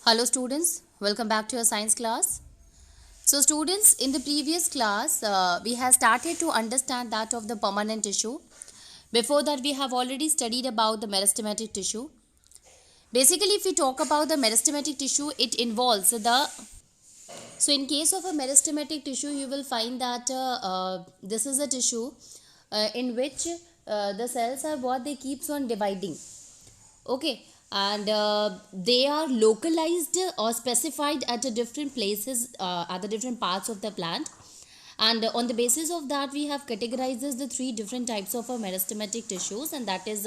Hello students, welcome back to your science class. So students, in the previous class, we have started to understand that of the permanent tissue. Before that, we have already studied about the meristematic tissue. Basically, if we talk about the meristematic tissue, it involves so in case of a meristematic tissue, you will find that this is a tissue in which the cells are what they keeps on dividing. Okay, and they are localized or specified at a different places at the different parts of the plant, and on the basis of that we have categorized the three different types of meristematic tissues, and that is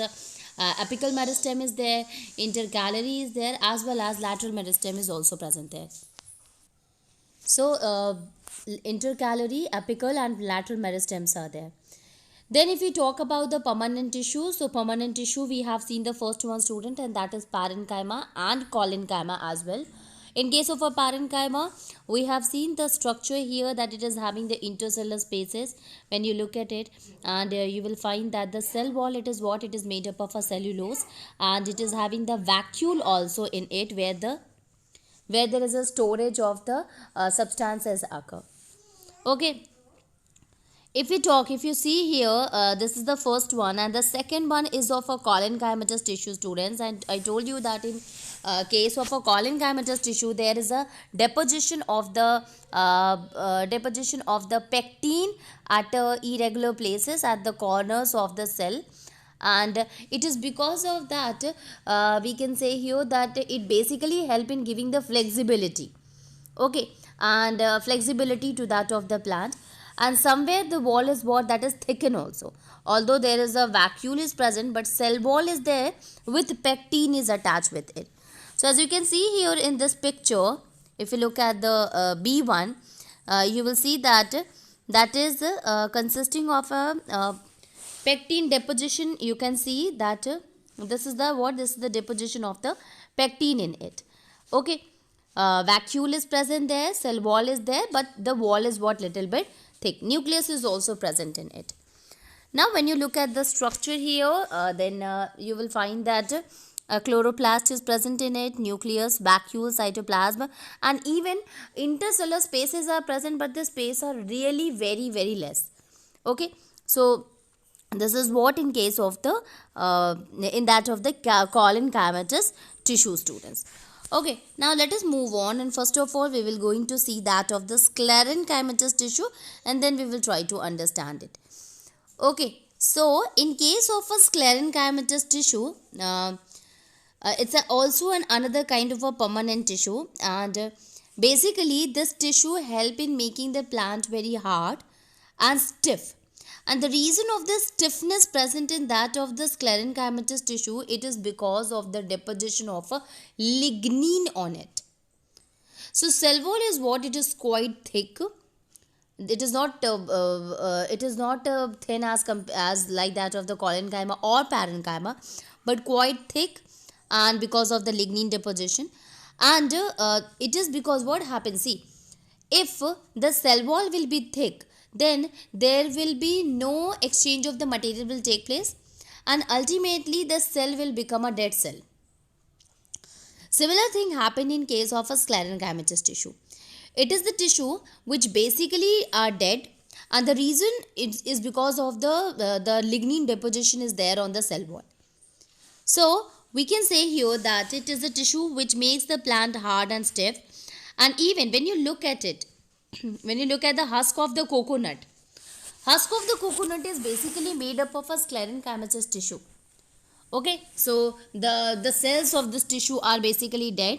apical meristem is there, intercalary is there, as well as lateral meristem is also present there. So intercalary, apical and lateral meristems are there. Then if we talk about the permanent tissue, so permanent tissue we have seen the first one student, and that is parenchyma and collenchyma as well. In case of a parenchyma, we have seen the structure here that it is having the intercellular spaces when you look at it, and you will find that the cell wall, it is what it is made up of a cellulose, and it is having the vacuole also in it where there is a storage of the substances occur. Okay, if you see here, this is the first one, and the second one is of a collenchymatous tissue, students. And I told you that in case of a collenchymatous tissue, there is a deposition of the pectin at irregular places at the corners of the cell, and it is because of that we can say here that it basically help in giving the flexibility. Okay, and flexibility to that of the plant. And somewhere the wall is what that is thickened also, although there is a vacuole is present, but cell wall is there with pectin is attached with it. So as you can see here in this picture, if you look at the B1, you will see that that is consisting of a pectin deposition. You can see that this is the deposition of the pectin in it. Okay, vacuole is present there, cell wall is there, but the wall is what little bit thick. Nucleus is also present in it. Now when you look at the structure here, then you will find that chloroplast is present in it, nucleus, vacuole, cytoplasm, and even intercellular spaces are present, but the space are really very less. Okay, so this is what in case of the in that of the collenchymatous tissue, students. Okay, now let us move on, and first of all we will going to see that of the sclerenchymatous tissue, and then we will try to understand it. Okay, so in case of a sclerenchymatous tissue, it's also another kind of a permanent tissue, and basically this tissue help in making the plant very hard and stiff. And the reason of the stiffness present in that of the sclerenchymatous tissue, it is because of the deposition of a lignin on it. So cell wall is what it is quite thick. It is not thin as like that of the collenchyma or parenchyma, but quite thick, and because of the lignin deposition. And it is because what happens, see, if the cell wall will be thick, then there will be no exchange of the material will take place, and ultimately the cell will become a dead cell. Similar thing happened in case of a sclerenchymatous tissue. It is the tissue which basically are dead, and the reason is because of the lignin deposition is there on the cell wall. So we can say here that it is a tissue which makes the plant hard and stiff. And even when you look at it, when you look at the husk of the coconut is basically made up of a sclerenchymatous tissue. Okay, so the cells of this tissue are basically dead.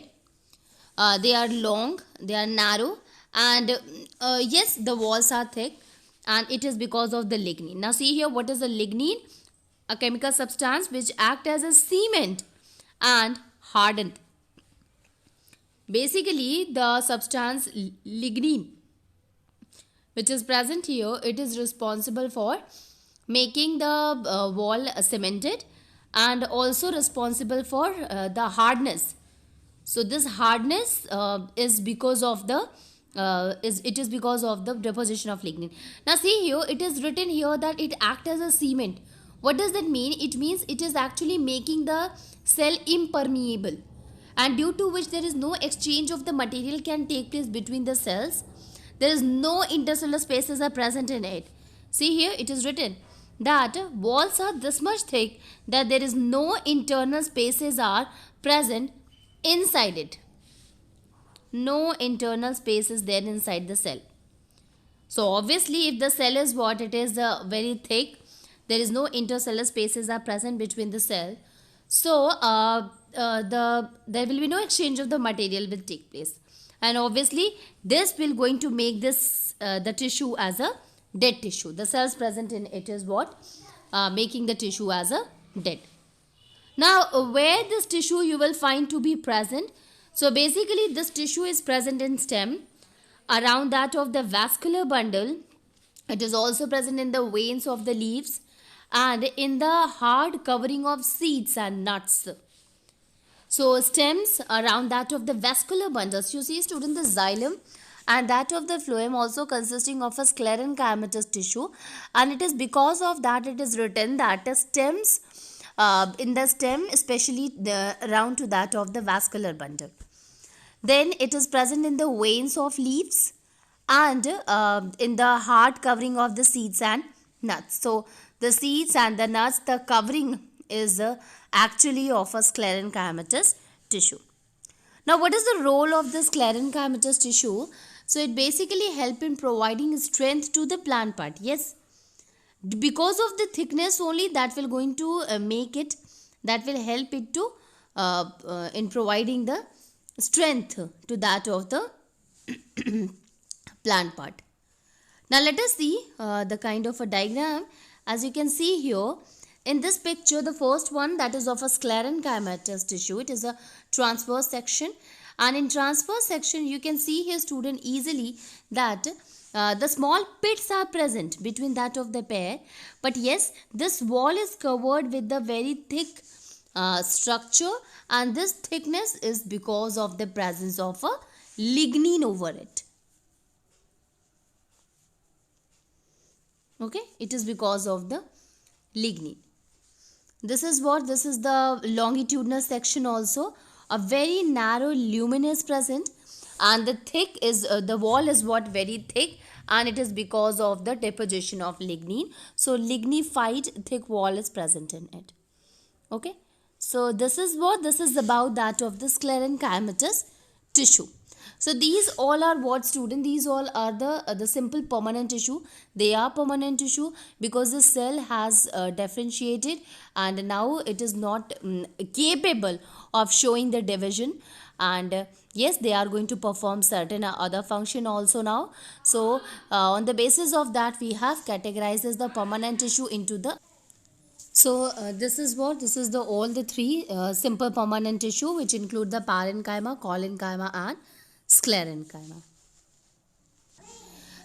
They are long, they are narrow, and yes, the walls are thick, and it is because of the lignin. Now see here, what is the lignin? A chemical substance which act as a cement and harden. Basically the substance lignin which is present here, it is responsible for making the wall cemented, and also responsible for the hardness. So this hardness is because of the because of the deposition of lignin. Now see here, it is written here that it acts as a cement. What does that mean? It means it is actually making the cell impermeable. and due to which there is no exchange of the material can take place between the cells. There is no intercellular spaces are present in it. See here it is written that walls are this much thick that there is no internal spaces are present inside it. No internal space is there inside the cell. So obviously if the cell is what it is very thick, there is no intercellular spaces are present between the cell. So there will be no exchange of the material will take place, and obviously this will going to make this the tissue as a dead tissue. The cells present in it is what making the tissue as a dead. Now where this tissue you will find to be present? So basically this tissue is present in stem, around that of the vascular bundle. It is also present in the veins of the leaves and in the hard covering of seeds and nuts. So stems around that of the vascular bundles. You see student, the xylem and that of the phloem also consisting of a sclerenchymatous tissue, and it is because of that it is written that the stems in the stem especially around to that of the vascular bundle. Then it is present in the veins of leaves and in the hard covering of the seeds and nuts. So the seeds and the nuts, the covering is actually of a sclerenchymatous tissue. Now what is the role of the sclerenchymatous tissue? So it basically help in providing strength to the plant part. Yes, because of the thickness only that will going to make it, that will help it to in providing the strength to that of the plant part. Now let us see the kind of a diagram. As you can see here in this picture, the first one that is of a sclerenchymatous tissue. It is a transverse section, and in transverse section you can see here student easily that the small pits are present between that of the pair, but yes, this wall is covered with the very thick structure, and this thickness is because of the presence of a lignin over it. Okay, it is because of the lignin. This is what, this is the longitudinal section also. A very narrow lumen is present, and the thick is the wall is what very thick, and it is because of the deposition of lignin. So lignified thick wall is present in it. Okay, so this is what, this is about that of the sclerenchymatous tissue. So these all are what student, these all are the simple permanent tissue. They are permanent tissue because the cell has differentiated, and now it is not capable of showing the division, and yes, they are going to perform certain other function also now. So on the basis of that we have categorized as the permanent tissue into the. So this is what, this is the all the three simple permanent tissue, which include the parenchyma, collenchyma and sclerenchyma.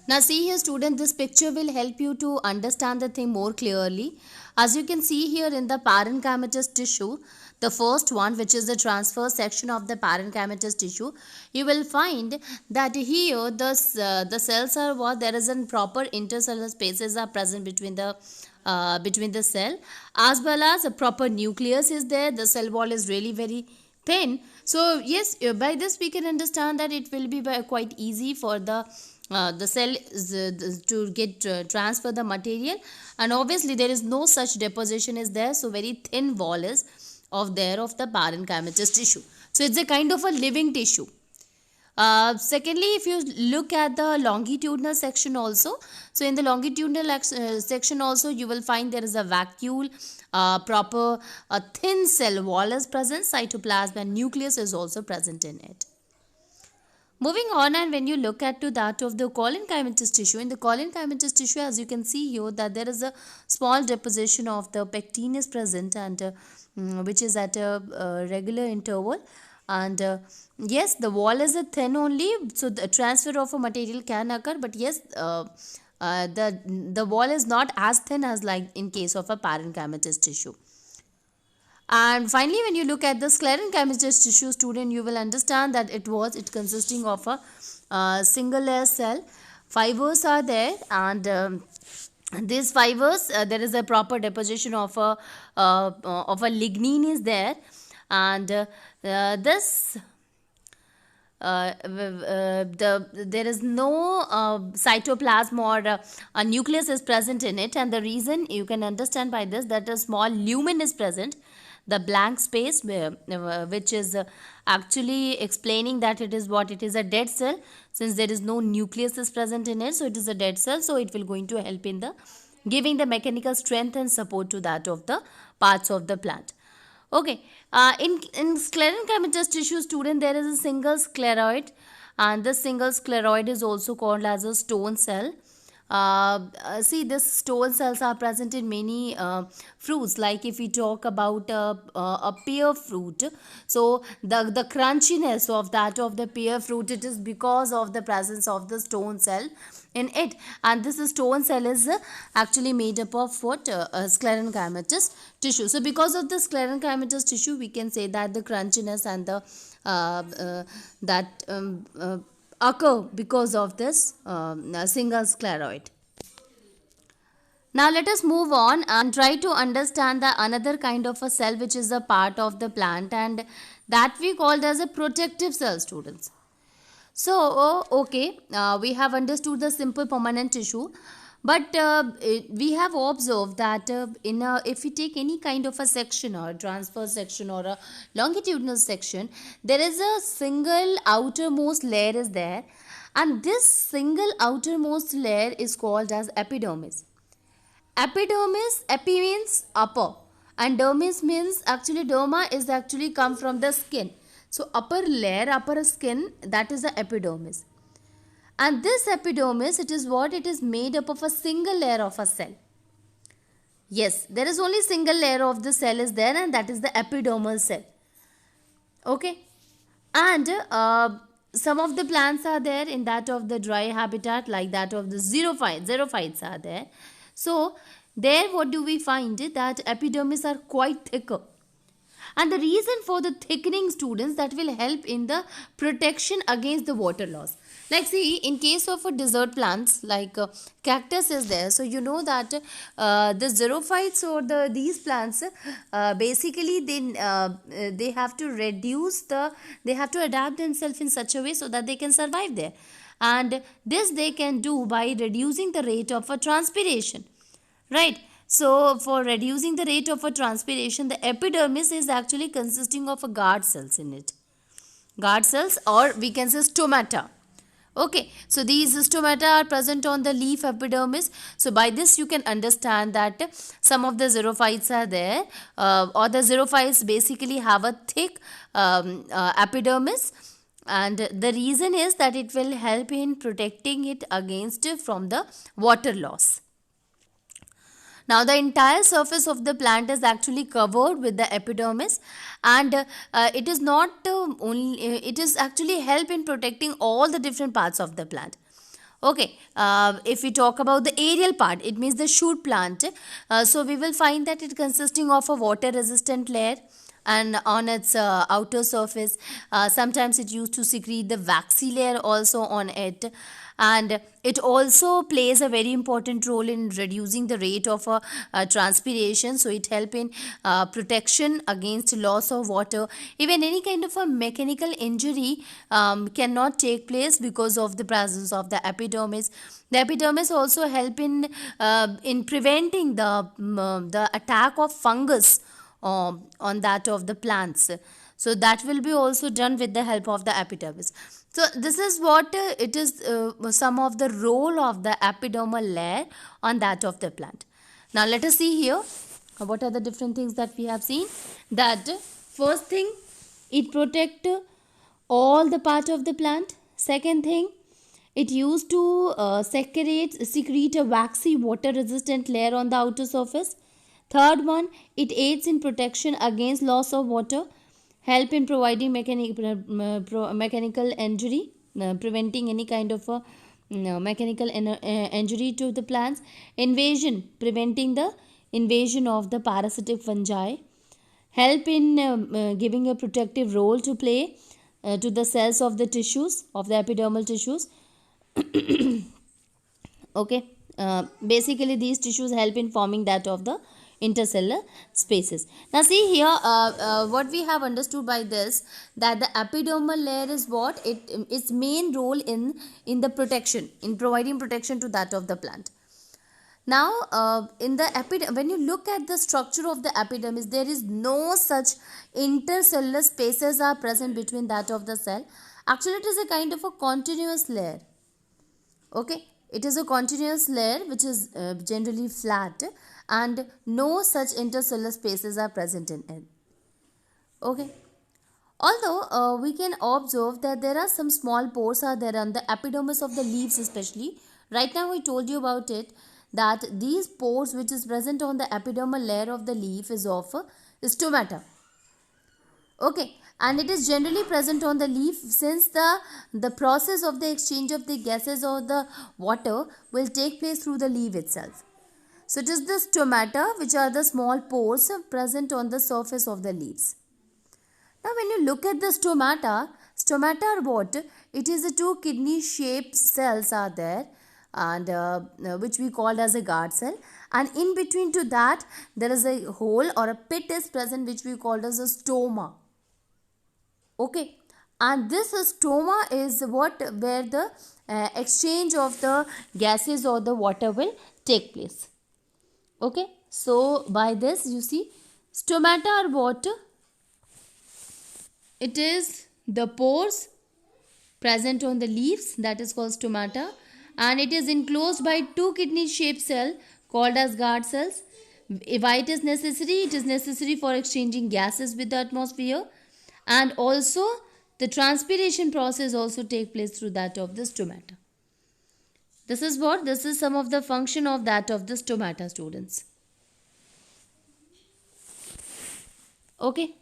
Now see here student, this picture will help you to understand the thing more clearly. As you can see here in the parenchymatous tissue, the first one, which is the transverse section of the parenchymatous tissue, you will find that here the cells are what, there is a proper intercellular spaces are present between the cell, as well as a proper nucleus is there. The cell wall is really very thin. So yes, by this we can understand that it will be quite easy for the cell to get transfer the material, and obviously there is no such deposition is there. So very thin wall is of the parenchymatous tissue. So it's a kind of a living tissue. Secondly, if you look at the longitudinal section also, so in the longitudinal section also you will find there is a vacuole, proper a thin cell wall is present, cytoplasm and nucleus is also present in it. Moving on, and when you look at to that of the collenchymatous tissue, in the collenchymatous tissue, as you can see here, that there is a small deposition of the pectin is present, and which is at a regular interval. And yes, the wall is a thin only, so the transfer of a material can occur, but yes, the wall is not as thin as like in case of a parenchymatous tissue. And finally, when you look at the sclerenchymatous tissue student, you will understand that it consisting of a single layer cell. Fibers are there, and these fibers, there is a proper deposition of a lignin is there. and this there is no cytoplasm or a nucleus is present in it, and the reason you can understand by this, that a small lumen is present, the blank space which is actually explaining that it is what, it is a dead cell, since there is no nucleus is present in it, so it is a dead cell, so it will going to help in the giving the mechanical strength and support to that of the parts of the plant. Okay, in sclerenchymatous tissue, student, there is a single scleroid, and this single scleroid is also called as a stone cell. See, this stone cells are present in many fruits. Like if we talk about a pear fruit, so the crunchiness of that of the pear fruit, it is because of the presence of the stone cell in it, and this stone cell is actually made up of what, sclerenchymatous tissue. So because of the sclerenchymatous tissue, we can say that the crunchiness and the that occur because of this single scleroid. Now let us move on and try to understand the another kind of a cell which is a part of the plant, and that we called as a protective cell, students. So, okay, we have understood the simple permanent tissue, but we have observed that if we take any kind of a section or a transverse section or a longitudinal section, there is a single outermost layer is there, and this single outermost layer is called as epidermis. Epidermis, epi means upper, and dermis means, actually derma is actually come from the skin. So upper layer, upper skin, that is the epidermis. And this epidermis, it is what? It is made up of a single layer of a cell. Yes, there is only single layer of the cell is there, and that is the epidermal cell. Okay. And some of the plants are there in that of the dry habitat, like that of the xerophytes are there. So there what do we find? That epidermis are quite thicker. And the reason for the thickening, students, that will help in the protection against the water loss. Like see, in case of a desert plants like cactus is there, so you know that the xerophytes or these plants basically they have to they have to adapt themselves in such a way so that they can survive there, and this they can do by reducing the rate of a transpiration, right? So for reducing the rate of a transpiration, the epidermis is actually consisting of a guard cells in it. Guard cells, or we can say stomata. Okay, so these stomata are present on the leaf epidermis. So by this you can understand that some of the xerophytes are there, or the xerophytes basically have a thick epidermis, and the reason is that it will help in protecting it against from the water loss. Now the entire surface of the plant is actually covered with the epidermis, and it is not only it is actually help in protecting all the different parts of the plant. Okay, if we talk about the aerial part, it means the shoot plant. So we will find that it consisting of a water resistant layer, and on its outer surface sometimes it used to secrete the waxy layer also on it, and it also plays a very important role in reducing the rate of transpiration, so it help in protection against loss of water. Even any kind of a mechanical injury cannot take place because of the presence of the epidermis. The epidermis also help in preventing the attack of fungus on that of the plants. So that will be also done with the help of the epidermis. So this is what it is, some of the role of the epidermal layer on that of the plant. Now let us see here what are the different things that we have seen. That first thing, it protect all the part of the plant. Second thing, it used to secrete a waxy water resistant layer on the outer surface. Third one, it aids in protection against loss of water, help in providing mechanical injury, preventing any kind of a mechanical injury to the plants. Invasion, preventing the invasion of the parasitic fungi. Help in giving a protective role to play to the cells of the tissues, of the epidermal tissues. Okay, basically these tissues help in forming that of the intercellular spaces. Now see here, what we have understood by this, that the epidermal layer is what its main role in the protection, in providing protection to that of the plant. Now, in the when you look at the structure of the epidermis, there is no such intercellular spaces are present between that of the cell. Actually, it is a kind of a continuous layer. Okay, it is a continuous layer which is generally flat, and no such intercellular spaces are present in it. Okay. Although we can observe that there are some small pores are there on the epidermis of the leaves especially. Right now I told you about it, that these pores which is present on the epidermal layer of the leaf is of stomata. Okay, and it is generally present on the leaf, since the process of the exchange of the gases or the water will take place through the leaf itself. So it is the stomata, which are the small pores present on the surface of the leaves. Now when you look at the stomata are what? It is the two kidney shaped cells are there, and which we called as a guard cell, and in between to that there is a hole or a pit is present, which we called as a stoma. Okay, and this stoma is what, where the exchange of the gases or the water will take place. Okay, so by this you see, stomata are what? It is the pores present on the leaves, that is called stomata, and it is enclosed by two kidney shaped cells called as guard cells. Why it is necessary? It is necessary for exchanging gases with the atmosphere, and also the transpiration process also take place through that of the stomata. This is what? This is some of the function of that of the stomata, students. Okay.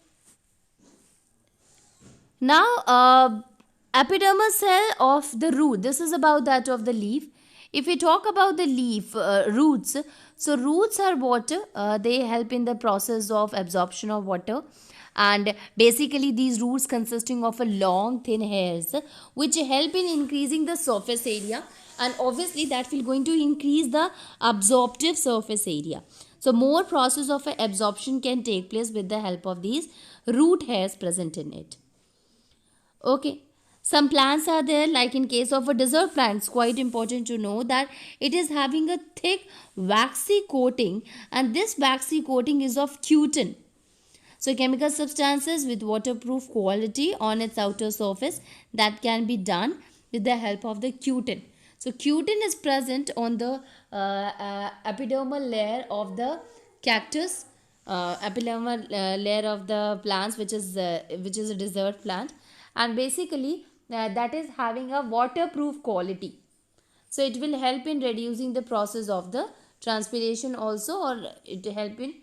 Now, epidermal cell of the root. This is about that of the leaf. If we talk about the leaf roots, so roots are water. They help in the process of absorption of water, and basically these roots consisting of a long thin hairs which help in increasing the surface area, and obviously that will going to increase the absorptive surface area. So more process of absorption can take place with the help of these root hairs present in it. Okay, some plants are there, like in case of a desert plant, it's quite important to know that it is having a thick waxy coating, and this waxy coating is of cutin. So chemical substances with waterproof quality on its outer surface, that can be done with the help of the cutin. So cutin is present on the epidermal layer of the cactus, epidermal layer of the plants, which is a desert plant, and basically that is having a waterproof quality. So it will help in reducing the process of the transpiration also, or it help in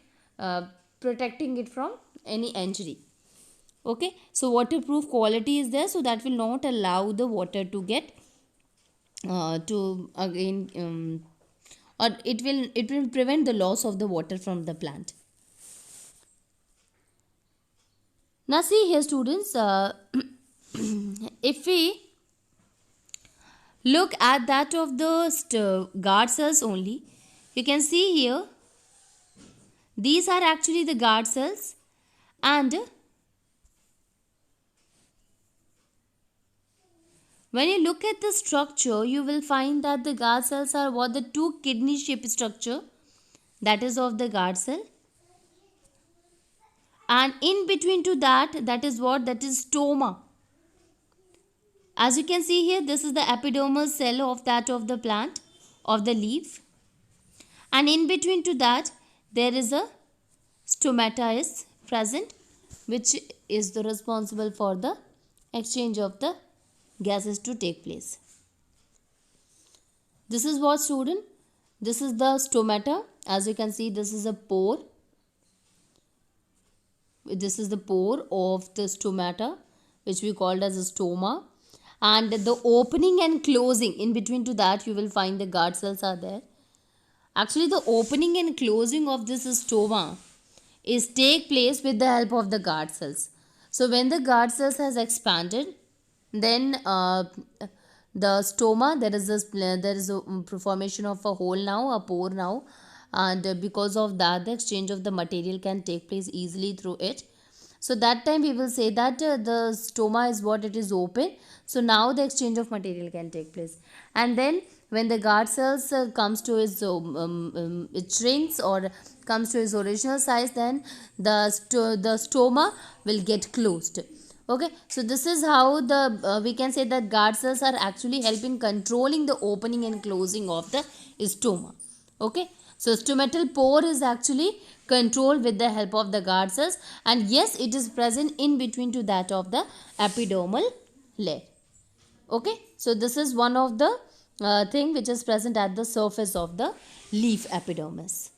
protecting it from any injury. Okay, so waterproof quality is there, so that will not allow the water to get to again or it will prevent the loss of the water from the plant. Now see here, students, if we look at that of the guard cells only, you can see here these are actually the guard cells, and when you look at the structure, you will find that the guard cells are what? The two kidney shaped structure, that is of the guard cell, and in between to that is what? That is stoma. As you can see here, this is the epidermal cell of that of the plant, of the leaf, and in between to that there is a stomata is present, which is the responsible for the exchange of the gases to take place. This is what, student? This is the stomata. As you can see, this is a pore. This is the pore of the stomata, which we called as a stoma, and the opening and closing, in between to that you will find the guard cells are there. Actually, the opening and closing of this stoma is take place with the help of the guard cells. So when the guard cells has expanded, then the stoma, there is a formation of a hole now, a pore now, and because of that the exchange of the material can take place easily through it. So that time we will say that the stoma is what it is open, so now the exchange of material can take place. And then when the guard cells comes to its it shrinks or comes to its original size, then the stoma will get closed. Okay, so this is how the we can say that guard cells are actually helping controlling the opening and closing of the stoma. Okay, so stomatal pore is actually controlled with the help of the guard cells, and yes, it is present in between to that of the epidermal layer. Okay, so this is one of the thing which is present at the surface of the leaf epidermis.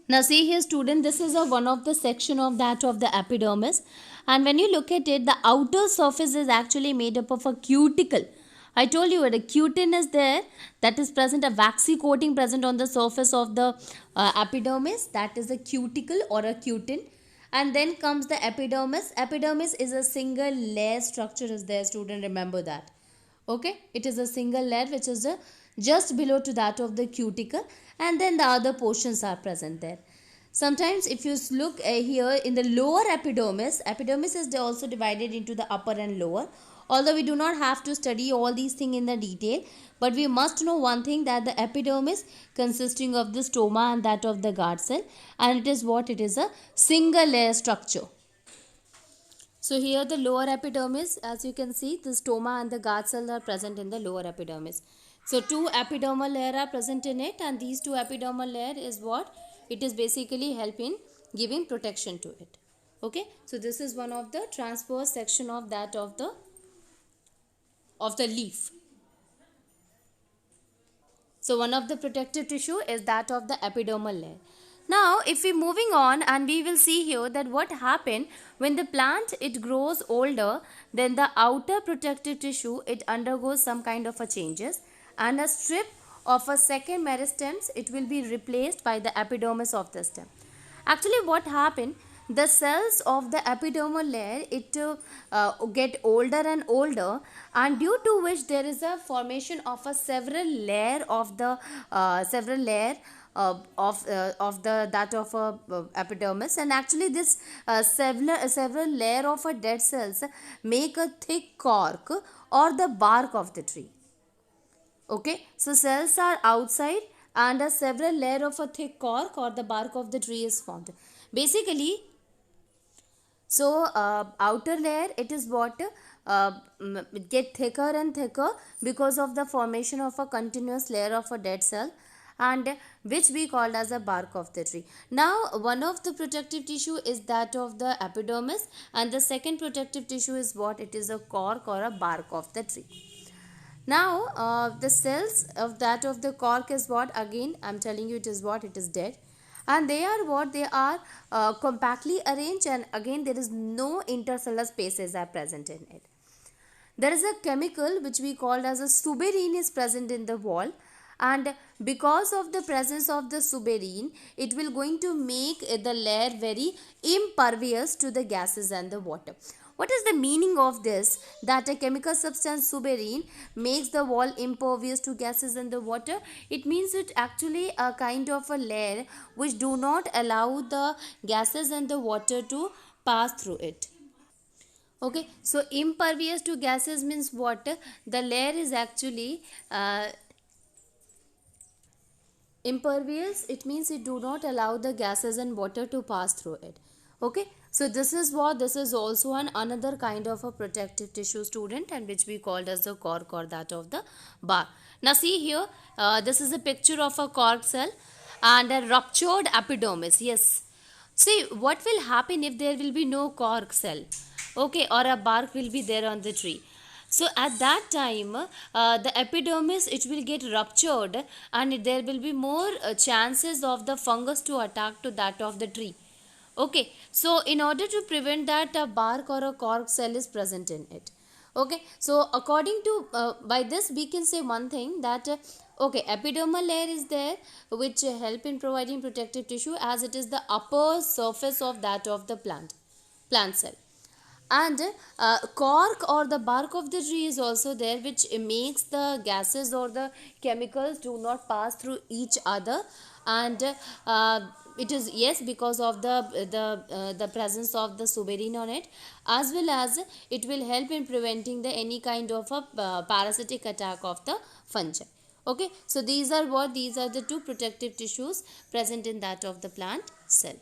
Now see here student, this is a one of the section of that of the epidermis, and when you look at it, the outer surface is actually made up of a cuticle. I told you that a cutin is there, that is present, a waxy coating present on the surface of the epidermis, that is a cuticle or a cutin. And then comes the epidermis. Epidermis is a single layer structure is there student, remember that. Okay, it is a single layer which is just below to that of the cuticle, and then the other portions are present there. Sometimes if you look here in the lower epidermis is also divided into the upper and lower. Although we do not have to study all these things in the detail, but we must know one thing, that the epidermis consisting of the stoma and that of the guard cell, and it is what, it is a single layer structure. So here the lower epidermis, as you can see, the stoma and the guard cell are present in the lower epidermis. So two epidermal layer are present in it, and these two epidermal layer is what it is basically helping giving protection to it. Okay, so this is one of the transverse section of that of the leaf. So one of the protective tissue is that of the epidermal layer. Now if we moving on, and we will see here that what happened when the plant it grows older, then the outer protective tissue it undergoes some kind of a changes, and a strip of a second meristems it will be replaced by the epidermis of the stem. Actually what happened, the cells of the epidermal layer it get older and older, and due to which there is a formation of a several layer of the of the that of a epidermis, and actually this several layer of a dead cells make a thick cork or the bark of the tree. Okay, so cells are outside and a several layer of a thick cork or the bark of the tree is formed. Basically, so outer layer it is what get thicker and thicker because of the formation of a continuous layer of a dead cell, and which we called as a bark of the tree. Now one of the protective tissue is that of the epidermis, and the second protective tissue is what, it is a cork or a bark of the tree. Now the cells of that of the cork is what, again I am telling you, it is what, it is dead, and they are what, they are compactly arranged, and again there is no intercellular spaces are present in it. There is a chemical which we called as a suberin is present in the wall, and because of the presence of the suberin it will going to make the layer very impervious to the gases and the water. What is the meaning of this, that a chemical substance suberin makes the wall impervious to gases and the water? It means it actually a kind of a layer which do not allow the gases and the water to pass through it. Okay, so impervious to gases means what, the layer is actually impervious, it means it do not allow the gases and water to pass through it. Okay, so this is what, this is also another kind of a protective tissue student, and which we called as the cork or that of the bark. Now see here, this is a picture of a cork cell and a ruptured epidermis. Yes, see what will happen if there will be no cork cell, okay, or a bark will be there on the tree. So at that time the epidermis it will get ruptured, and there will be more chances of the fungus to attack to that of the tree. Okay, so in order to prevent that, a bark or a cork cell is present in it. Okay, so according to by this we can say one thing, that okay, epidermal layer is there which help in providing protective tissue, as it is the upper surface of that of the plant cell, and cork or the bark of the tree is also there, which makes the gases or the chemicals do not pass through each other, and it is, yes, because of the presence of the suberin on it, as well as it will help in preventing the any kind of a parasitic attack of the fungi. Okay, so these are the two protective tissues present in that of the plant cell.